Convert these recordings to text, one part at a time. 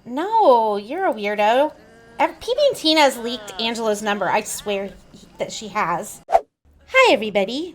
No, you're a weirdo. Peeping Tina's leaked Angelo's number. I swear that she has. Hi, everybody.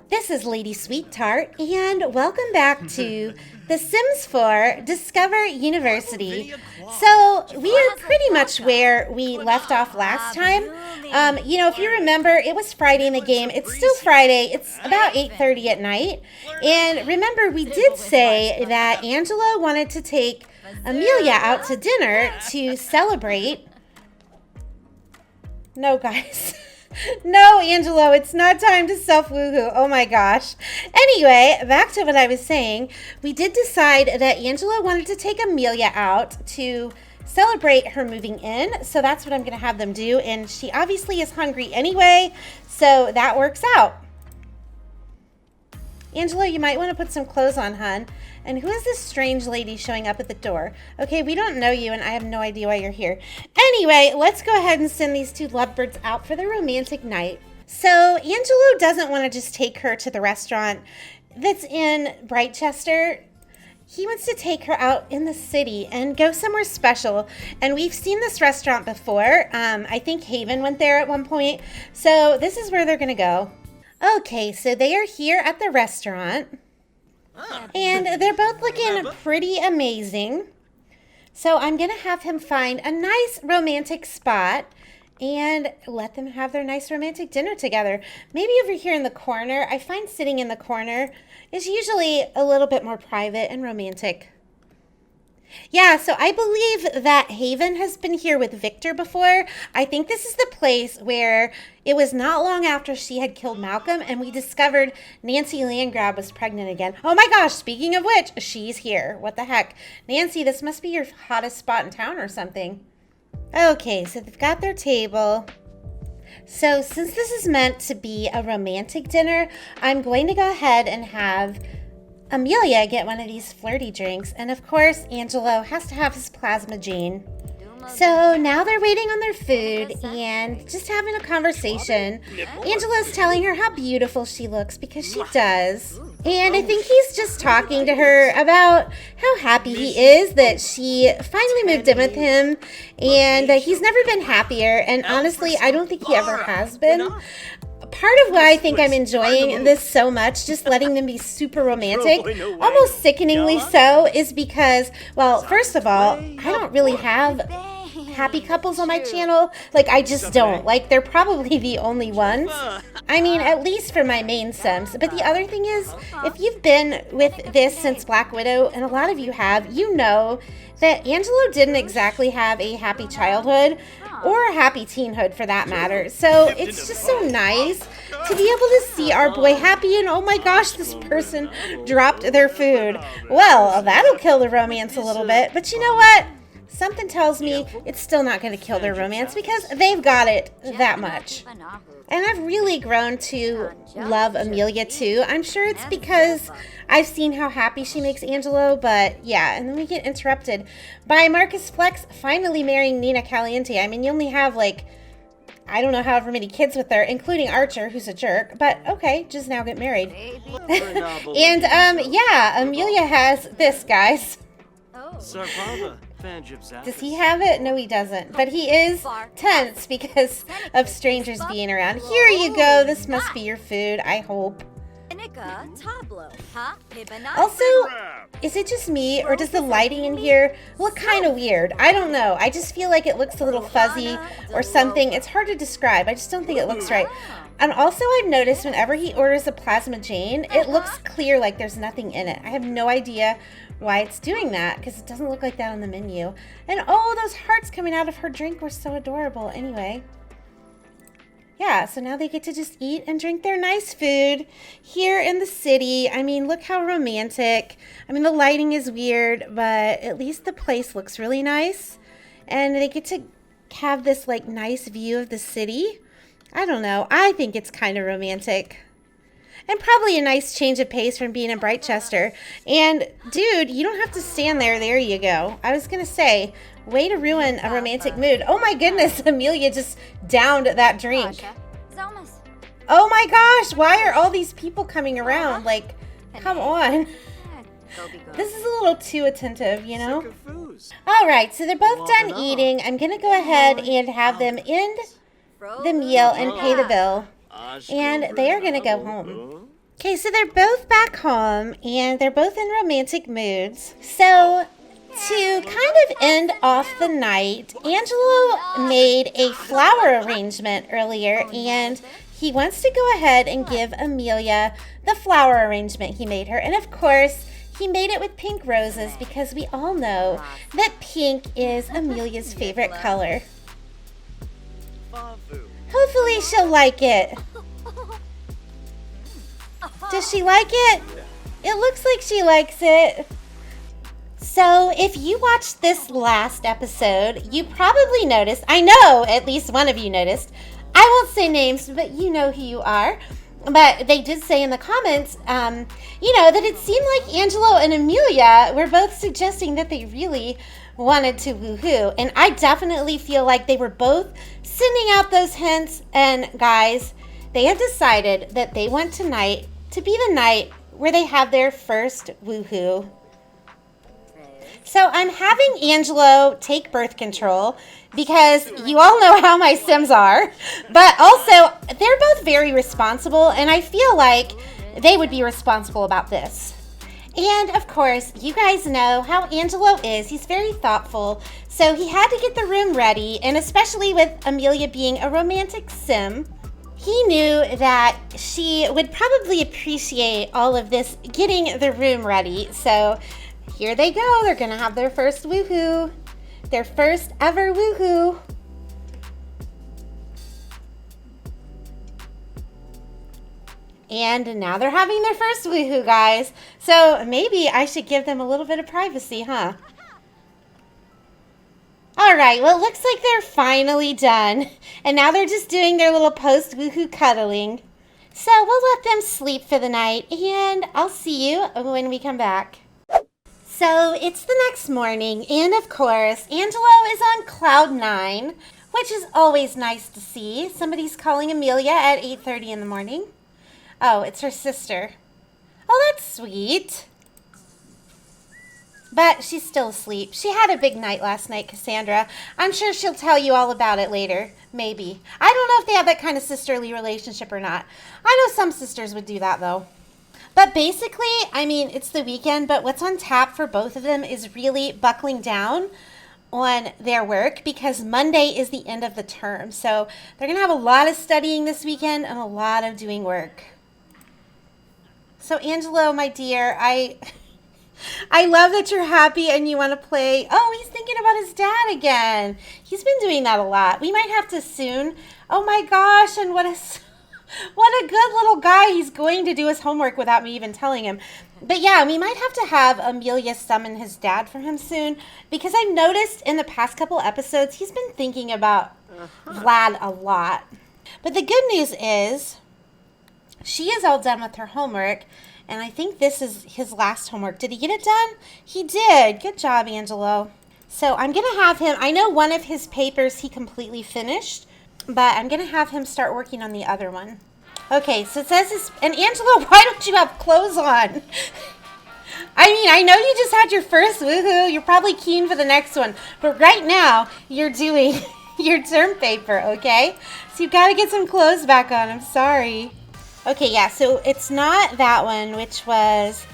This is Lady Sweetheart, and welcome back to The Sims 4 Discover University. So, we are pretty much where we left off last time. If you remember, it was Friday in the game. It's still Friday. It's about 8:30 at night. And remember, we did say that Angelo wanted to take Amelia out to dinner to celebrate. No, guys. No, Angelo, it's not time to self-woohoo. Oh my gosh. Anyway, back to what I was saying. We did decide that Angelo wanted to take Amelia out to celebrate her moving in. So that's what I'm going to have them do. And she obviously is hungry anyway, so that works out. Angelo, you might want to put some clothes on, hun. And who is this strange lady showing up at the door? Okay, we don't know you, and I have no idea why you're here. Anyway, let's go ahead and send these two lovebirds out for their romantic night. So Angelo doesn't want to just take her to the restaurant that's in Brightchester. He wants to take her out in the city and go somewhere special. And we've seen this restaurant before. I think Haven went there at one point. So this is where they're going to go. Okay, so they are here at the restaurant. And they're both looking pretty amazing. So I'm going to have him find a nice romantic spot and let them have their nice romantic dinner together. Maybe over here in the corner. I find sitting in the corner is usually a little bit more private and romantic. Yeah, so I believe that Haven has been here with Victor before. I think this is the place where it was not long after she had killed Malcolm and we discovered Nancy Landgrab was pregnant again. Oh my gosh, speaking of which, she's here. What the heck? Nancy, this must be your hottest spot in town or something. Okay, so they've got their table. So since this is meant to be a romantic dinner, I'm going to go ahead and have Amelia get one of these flirty drinks, and of course Angelo has to have his plasma gene. So now they're waiting on their food and just having a conversation. Angelo's telling her how beautiful she looks because she does. And I think he's just talking to her about how happy he is that she finally moved in with him and he's never been happier, and honestly I don't think he ever has been. Part of why I think I'm enjoying this so much, just letting them be super romantic, almost sickeningly so, is because, well, first of all, I don't really have happy couples on my channel. Like, I just don't. Like, they're probably the only ones. I mean, at least for my main Sims. But the other thing is, if you've been with this since Black Widow, and a lot of you have, you know that Angelo didn't exactly have a happy childhood, or a happy teenhood for that matter. So it's just so nice to be able to see our boy happy, and oh my gosh, this person dropped their food. Well, that'll kill the romance a little bit, but you know what? Something tells me it's still not going to kill their romance because they've got it that much. And I've really grown to love Amelia too. I'm sure it's because I've seen how happy she makes Angelo, but yeah, and then we get interrupted by Marcus Flex finally marrying Nina Caliente. I mean, you only have like, I don't know, however many kids with her, including Archer, who's a jerk, but okay, just now get married. And yeah, Amelia has this, guys. Does he have it? No, he doesn't. But he is tense because of strangers being around. Here you go. This must be your food, I hope. Also, is it just me, or does the lighting in here look kind of weird? I don't know. I just feel like it looks a little fuzzy or something. It's hard to describe. I just don't think it looks right. And also, I've noticed whenever he orders a plasma Jane, it looks clear, like there's nothing in it. I have no idea why it's doing that, because it doesn't look like that on the menu. And oh, those hearts coming out of her drink were so adorable. Anyway. Yeah, so now they get to just eat and drink their nice food here in the city. I mean, look how romantic. I mean, the lighting is weird, but at least the place looks really nice. And they get to have this, like, nice view of the city. I don't know. I think it's kind of romantic. And probably a nice change of pace from being in Brightchester. And, dude, you don't have to stand there. There you go. I was going to say, way to ruin a romantic mood. Oh, my goodness. Amelia just downed that drink. Oh, my gosh. Why are all these people coming around? Like, come on. This is a little too attentive, you know? All right, so they're both done eating. I'm going to go ahead and have them end the meal and pay the bill. And they are going to go home. Okay, so they're both back home, and they're both in romantic moods. So, to kind of end off the night, Angelo made a flower arrangement earlier, and he wants to go ahead and give Amelia the flower arrangement he made her. And of course, he made it with pink roses because we all know that pink is Amelia's favorite color. Hopefully she'll like it. Does she like it? It looks like she likes it. So if you watched this last episode, you probably noticed, I know at least one of you noticed, I won't say names, but you know who you are. But they did say in the comments, that it seemed like Angelo and Amelia were both suggesting that they really wanted to woohoo. And I definitely feel like they were both sending out those hints. And guys, they have decided that they want tonight to be the night where they have their first woohoo. So I'm having Angelo take birth control because you all know how my Sims are, but also they're both very responsible, and I feel like they would be responsible about this. And of course, you guys know how Angelo is. He's very thoughtful, so he had to get the room ready, and especially with Amelia being a romantic Sim, he knew that she would probably appreciate all of this getting the room ready. So here they go. They're going to have their first woohoo. Their first ever woohoo. And now they're having their first woohoo, guys. So maybe I should give them a little bit of privacy, huh? All right, well, it looks like they're finally done. And now they're just doing their little post-woohoo cuddling. So we'll let them sleep for the night, and I'll see you when we come back. So it's the next morning, and of course, Angelo is on cloud 9, which is always nice to see. Somebody's calling Amelia at 8:30 in the morning. Oh, it's her sister. Oh, that's sweet. But she's still asleep. She had a big night last night, Cassandra. I'm sure she'll tell you all about it later. Maybe. I don't know if they have that kind of sisterly relationship or not. I know some sisters would do that, though. But basically, I mean, it's the weekend, but what's on tap for both of them is really buckling down on their work because Monday is the end of the term. So they're going to have a lot of studying this weekend and a lot of doing work. So Angelo, my dear, I love that you're happy and you want to play. Oh, he's thinking about his dad again. He's been doing that a lot. We might have to soon. Oh my gosh, and what a good little guy. He's going to do his homework without me even telling him. But yeah, we might have to have Amelia summon his dad for him soon because I've noticed in the past couple episodes he's been thinking about Vlad a lot. But the good news is she is all done with her homework, and I think this is his last homework. Did he get it done? He did. Good job, Angelo. So I'm going to have him, I know one of his papers he completely finished, but I'm going to have him start working on the other one. Okay, so it says this, and Angelo, why don't you have clothes on? I mean, I know you just had your first woohoo. You're probably keen for the next one, but right now you're doing your term paper, okay? So you've got to get some clothes back on. I'm sorry. Okay, yeah, so it's not that one, which was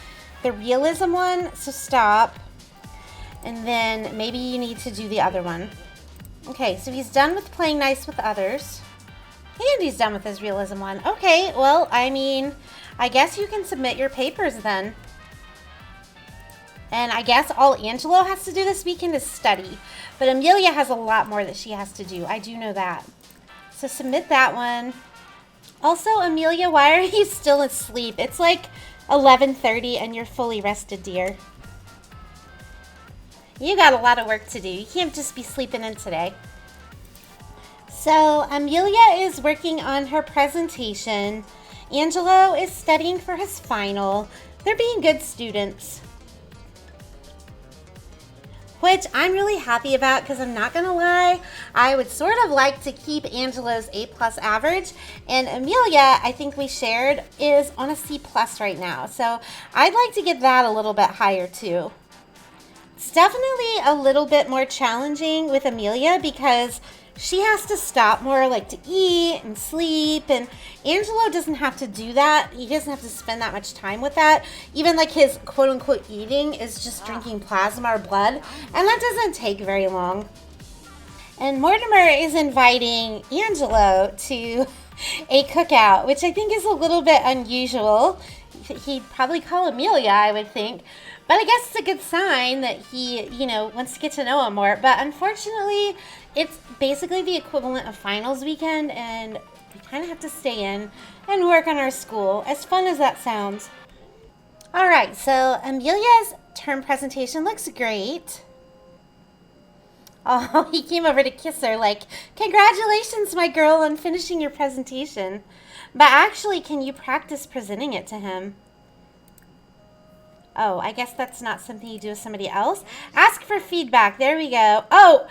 the realism one, so stop. And then maybe you need to do the other one. Okay, so he's done with playing nice with others. And he's done with his realism one. Okay, well, I mean, I guess you can submit your papers then. And I guess all Angelo has to do this weekend is study. But Amelia has a lot more that she has to do. I do know that. So submit that one. Also, Amelia, why are you still asleep? It's like 11:30 and you're fully rested, dear. You got a lot of work to do. You can't just be sleeping in today. So, Amelia is working on her presentation. Angelo is studying for his final. They're being good students. which I'm really happy about because I'm not going to lie, I would sort of like to keep Angelo's A+ average, and Amelia, I think we shared, is on a C+ right now. So I'd like to get that a little bit higher too. It's definitely a little bit more challenging with Amelia because she has to stop more, like to eat and sleep, and Angelo doesn't have to do that. He doesn't have to spend that much time with that. Even like his quote-unquote eating is just drinking plasma or blood, and that doesn't take very long. And Mortimer is inviting Angelo to a cookout, which I think is a little bit unusual. He'd probably call Amelia, I would think. But I guess it's a good sign that he, wants to get to know him more. But unfortunately, it's basically the equivalent of finals weekend, and we kind of have to stay in and work on our school, as fun as that sounds. All right, so Amelia's term presentation looks great. Oh, he came over to kiss her like, congratulations, my girl, on finishing your presentation. But actually, can you practice presenting it to him? Oh, I guess that's not something you do with somebody else. Ask for feedback. There we go. Oh,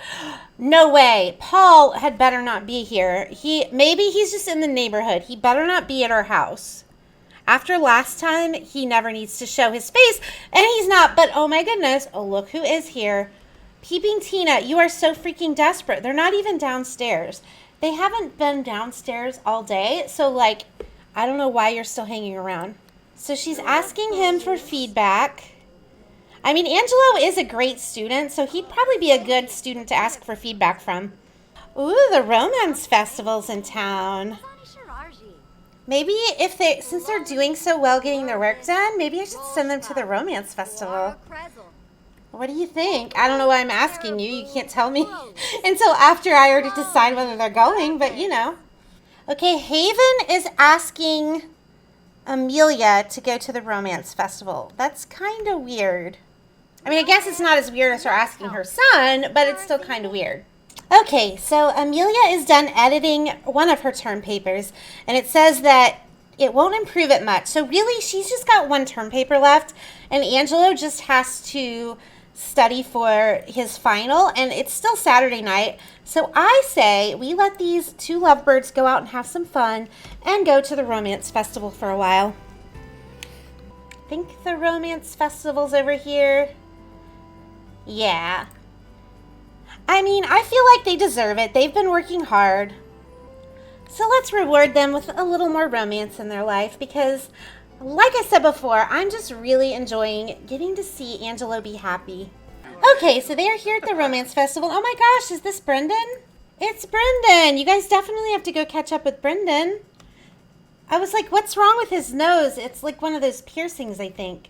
no way. Paul had better not be here. Maybe he's just in the neighborhood. He better not be at our house. After last time, he never needs to show his face, and he's not. But oh my goodness, oh, look who is here. Peeping Tina, you are so freaking desperate. They're not even downstairs. They haven't been downstairs all day, so like, I don't know why you're still hanging around. So she's asking him for feedback. I mean, Angelo is a great student, so he'd probably be a good student to ask for feedback from. Ooh, the romance festival's in town. Maybe since they're doing so well getting their work done, maybe I should send them to the romance festival. What do you think? I don't know why I'm asking you. You can't tell me until after I already decide whether they're going, but you know. Okay, Haven is asking Amelia to go to the romance festival. That's kind of weird. I mean, I guess it's not as weird as her asking her son, but it's still kind of weird. Okay, so Amelia is done editing one of her term papers, and it says that it won't improve it much. So really, she's just got one term paper left, and Angelo just has to study for his final, and it's still Saturday night. So I say we let these two lovebirds go out and have some fun and go to the romance festival for a while. I think the romance festival's over here. Yeah. I mean, I feel like they deserve it. They've been working hard. So let's reward them with a little more romance in their life because, like I said before, I'm just really enjoying getting to see Angelo be happy. Okay, so they are here at the romance festival. Oh my gosh, is this Brendan? It's Brendan. You guys definitely have to go catch up with Brendan. I was like, what's wrong with his nose? It's like one of those piercings, I think.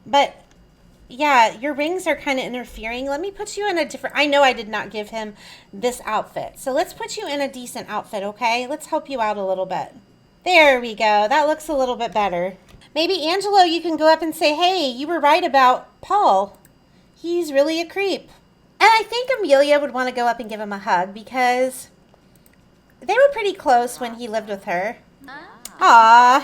But yeah, your rings are kind of interfering. Let me put you in a different... I know I did not give him this outfit. So let's put you in a decent outfit, okay? Let's help you out a little bit. There we go. That looks a little bit better. Maybe, Angelo, you can go up and say, hey, you were right about Paul. He's really a creep. And I think Amelia would want to go up and give him a hug because they were pretty close when he lived with her. Aww.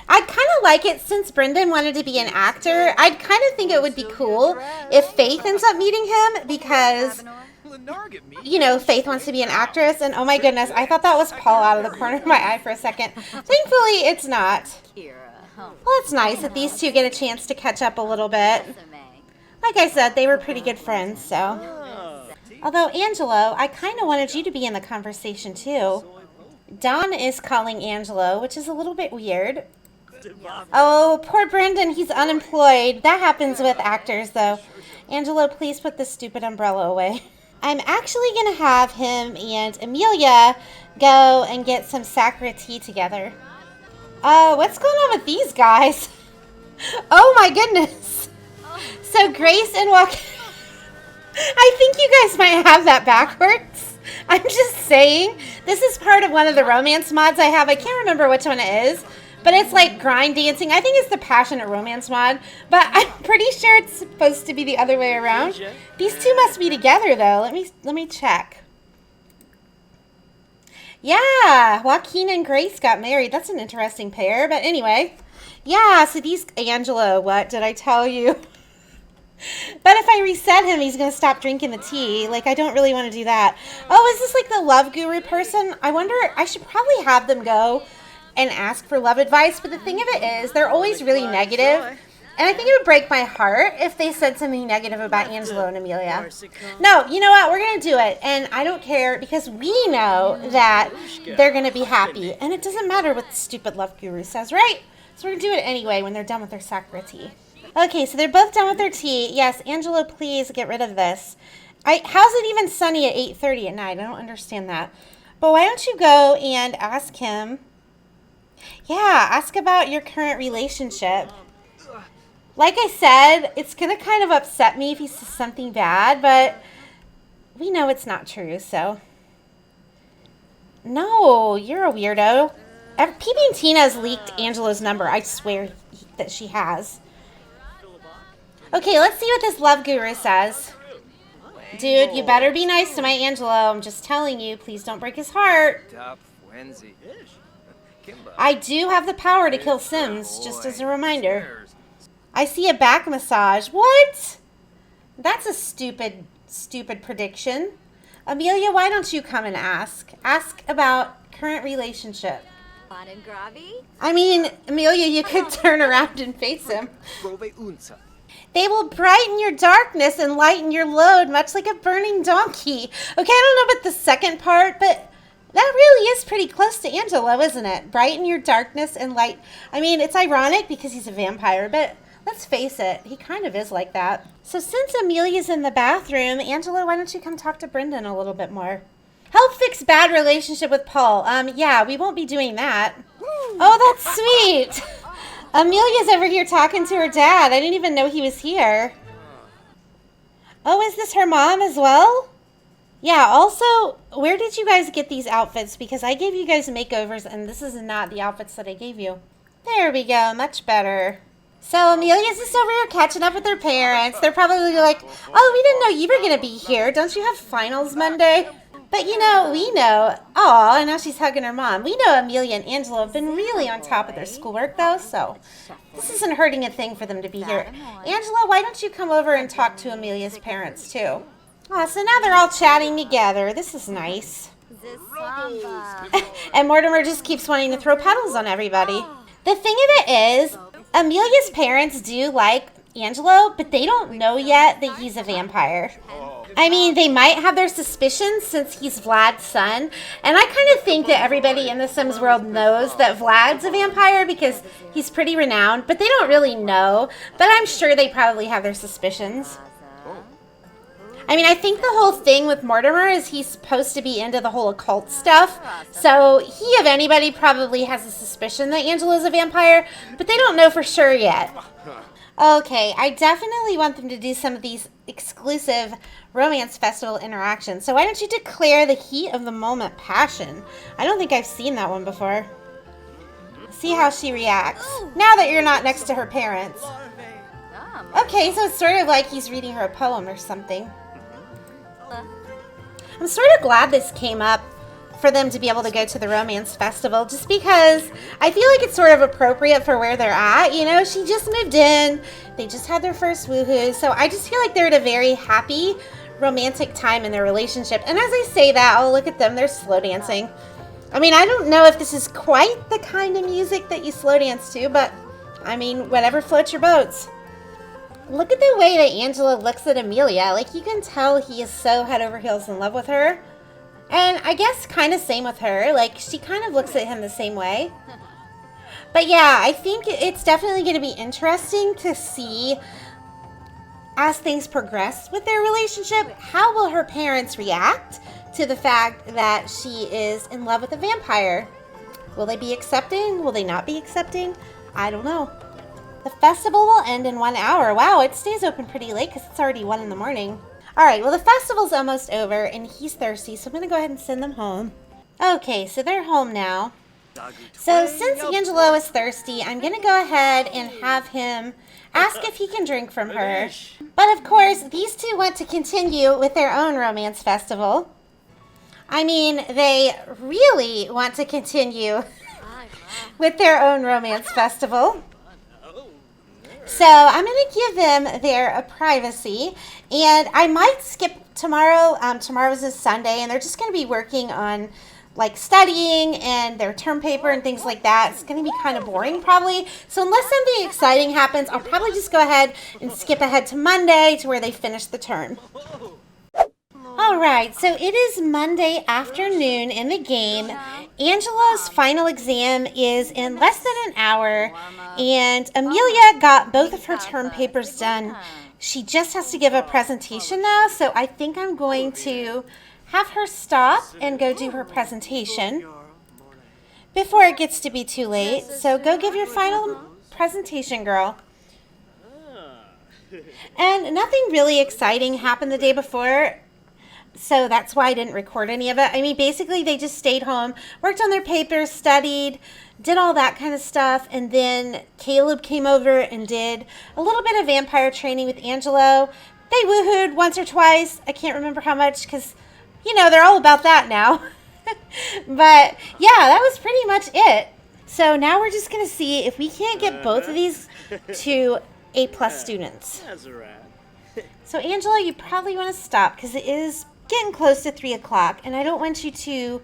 I'd kind of like it since Brendan wanted to be an actor. I'd kind of think it would be cool if Faith ends up meeting him because, you know, Faith wants to be an actress. And oh my goodness, I thought that was Paul out of the corner of my eye for a second. Thankfully, it's not. Well, it's nice that these two get a chance to catch up a little bit. Like I said, they were pretty good friends, so. Although, Angelo, I kind of wanted you to be in the conversation, too. Don is calling Angelo, which is a little bit weird. Oh, poor Brendan, he's unemployed. That happens with actors, though. Angelo, please put this stupid umbrella away. I'm actually going to have him and Amelia go and get some sakura tea together. What's going on with these guys? Oh, my goodness. So Grace and Joaquin, I think you guys might have that backwards. I'm just saying, this is part of one of the romance mods I have. I can't remember which one it is, but it's like grind dancing. I think it's the passionate romance mod, but I'm pretty sure it's supposed to be the other way around. These two must be together though. Let me check. Yeah, Joaquin and Grace got married. That's an interesting pair, but anyway. Yeah, so these, Angelo, what did I tell you? But if I reset him, he's going to stop drinking the tea. Like, I don't really want to do that. Oh, is this like the love guru person? I wonder, I should probably have them go and ask for love advice. But the thing of it is, they're always really negative. And I think it would break my heart if they said something negative about Angelo and Amelia. No, you know what? We're going to do it. And I don't care because we know that they're going to be happy. And it doesn't matter what the stupid love guru says, right? So we're going to do it anyway when they're done with their sakura tea. Okay, so they're both done with their tea. Yes, Angelo, please get rid of this. How's it even sunny at 8:30 at night? I don't understand that. But why don't you go and ask him? Yeah, ask about your current relationship. Like I said, it's going to kind of upset me if he says something bad, but we know it's not true, so. No, you're a weirdo. Peeping Tina's leaked Angelo's number. I swear that she has. Okay, let's see what this love guru says. Dude, you better be nice to my Angelo. I'm just telling you. Please don't break his heart. I do have the power to kill Sims, just as a reminder. I see a back massage. What? That's a stupid prediction. Amelia, why don't you come and ask? Ask about current relationship. I mean, Amelia, you could turn around and face him. They will brighten your darkness and lighten your load, much like a burning donkey. Okay, I don't know about the second part, but that really is pretty close to Angelo, isn't it? Brighten your darkness and light. I mean, it's ironic because he's a vampire, but let's face it, he kind of is like that. So since Amelia's in the bathroom, Angelo, why don't you come talk to Brendan a little bit more? Help fix bad relationship with Paul. Yeah, we won't be doing that. Oh, that's sweet. Amelia's over here talking to her dad. I didn't even know he was here. Oh, is this her mom as well? Yeah, also, where did you guys get these outfits? Because I gave you guys makeovers, and this is not the outfits that I gave you. There we go, much better. So Amelia's just over here catching up with her parents. They're probably like, oh, we didn't know you were going to be here. Don't you have finals Monday? But, you know, we know. Aw, and now she's hugging her mom. We know Amelia and Angelo have been really on top of their schoolwork, though, so this isn't hurting a thing for them to be here. Angelo, why don't you come over and talk to Amelia's parents, too? Aw, so now they're all chatting together. This is nice. And Mortimer just keeps wanting to throw petals on everybody. The thing of it is, Amelia's parents do like Angelo, but they don't know yet that he's a vampire. I mean, they might have their suspicions since he's Vlad's son. And I kind of think that everybody in the Sims world knows that Vlad's a vampire because he's pretty renowned, but they don't really know. But I'm sure they probably have their suspicions. I mean, I think the whole thing with Mortimer is he's supposed to be into the whole occult stuff. So he, of anybody, probably has a suspicion that Angelo's a vampire, but they don't know for sure yet. Okay, I definitely want them to do some of these exclusive romance festival interactions. So why don't you declare the heat of the moment passion? I don't think I've seen that one before. See how she reacts. Now that you're not next to her parents. Okay, so it's sort of like he's reading her a poem or something. I'm sort of glad this came up for them to be able to go to the romance festival, just because I feel like it's sort of appropriate for where they're at. You know, she just moved in. They just had their first woohoo. So I just feel like they're at a very happy, romantic time in their relationship. And as I say that, I'll look at them. They're slow dancing. I mean, I don't know if this is quite the kind of music that you slow dance to, but I mean, whatever floats your boats. Look at the way that Angelo looks at Amelia. Like, you can tell he is so head over heels in love with her. And I guess kind of same with her. Like, she kind of looks at him the same way. But yeah, I think it's definitely going to be interesting to see, as things progress with their relationship, how will her parents react to the fact that she is in love with a vampire? Will they be accepting? Will they not be accepting? I don't know. The festival will end in 1 hour. Wow, it stays open pretty late because it's already 1 in the morning. All right, well, the festival's almost over, and he's thirsty, so I'm going to go ahead and send them home. Okay, so they're home now. So since Angelo is thirsty, I'm going to go ahead and have him ask if he can drink from her. But, of course, these two want to continue with their own romance festival. I mean, they really want to continue with their own romance festival. So I'm going to give them their privacy, and I might skip tomorrow. Tomorrow's a Sunday, and they're just going to be working on like studying and their term paper and things like that. It's going to be kind of boring probably. So unless something exciting happens, I'll probably just go ahead and skip ahead to Monday to where they finish the term. All right, so it is Monday afternoon in the game. Angela's final exam is in less than an hour, and Amelia got both of her term papers done. She just has to give a presentation now, so I think I'm going to have her stop and go do her presentation before it gets to be too late. So go give your final presentation, girl. And nothing really exciting happened the day before, so that's why I didn't record any of it. I mean, basically, they just stayed home, worked on their papers, studied, did all that kind of stuff, and then Caleb came over and did a little bit of vampire training with Angelo. They woohooed once or twice. I can't remember how much because, you know, they're all about that now. But, yeah, that was pretty much it. So now we're just going to see if we can't get both of these to A-plus students. So, Angela, you probably want to stop because it is getting close to 3 o'clock, and I don't want you to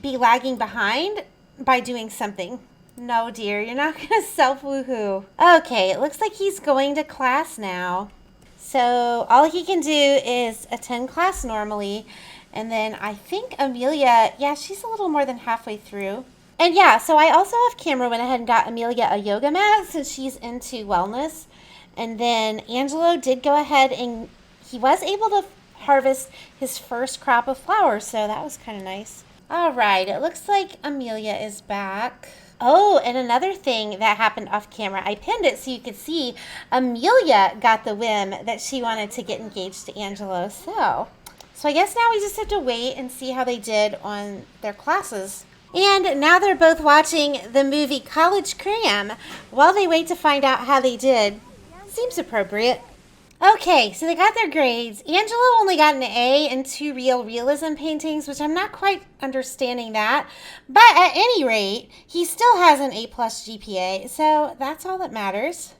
be lagging behind by doing something. No, dear, you're not going to self-woohoo. Okay, it looks like he's going to class now. So all he can do is attend class normally, and then I think Amelia, yeah, she's a little more than halfway through. And yeah, so I also have Camera went ahead and got Amelia a yoga mat since she's into wellness. And then Angelo did go ahead and he was able to harvest his first crop of flowers, so that was kind of nice. All right, it looks like Amelia is back. Oh, and another thing that happened off camera, I pinned it so you could see Amelia got the whim that she wanted to get engaged to Angelo. So I guess now we just have to wait and see how they did on their classes. And now they're both watching the movie College Cram while they wait to find out how they did. Seems appropriate. Okay, so they got their grades. Angelo only got an A in 2 realism paintings, which I'm not quite understanding that. But at any rate, he still has an A+ GPA, so that's all that matters.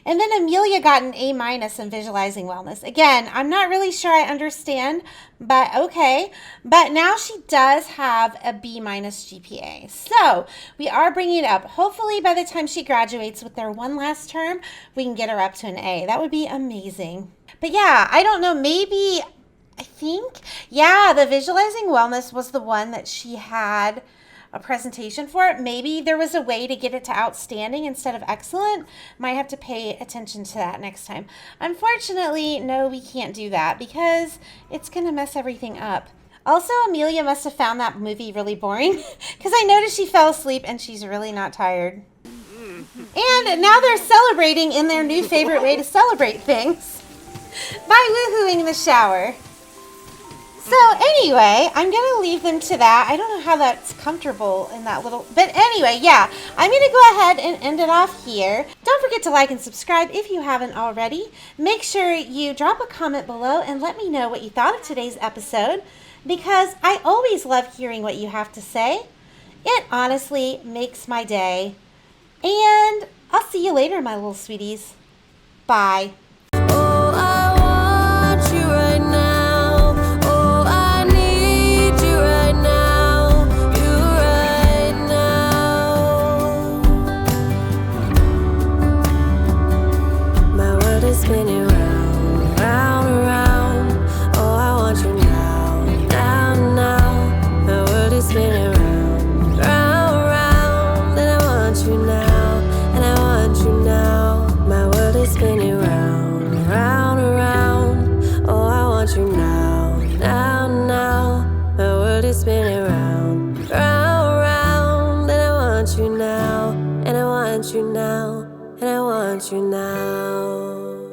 And then Amelia got an A- in visualizing wellness. Again, I'm not really sure I understand, but okay. But now she does have a B- GPA. So we are bringing it up. Hopefully by the time she graduates with their one last term, we can get her up to an A. That would be amazing. But yeah, I don't know, maybe, I think, yeah, the visualizing wellness was the one that she had a presentation for it. Maybe there was a way to get it to outstanding instead of excellent. Might have to pay attention to that next time. Unfortunately, no, we can't do that because it's going to mess everything up. Also, Amelia must have found that movie really boring because I noticed she fell asleep and she's really not tired. And now they're celebrating in their new favorite way to celebrate things by woohooing in the shower. So anyway, I'm going to leave them to that. I don't know how that's comfortable in that little, but anyway, yeah, I'm going to go ahead and end it off here. Don't forget to like and subscribe if you haven't already. Make sure you drop a comment below and let me know what you thought of today's episode because I always love hearing what you have to say. It honestly makes my day. And I'll see you later, my little sweeties. Bye. Spinning round, round, round. Oh, I want you now, now, now. My world is spinning round, round, round. And I want you now, and I want you now. My world is spinning round, round, round. Oh, I want you now, now, now. My world is spinning round, round, round. And I want you now, and I want you now, and I want you now.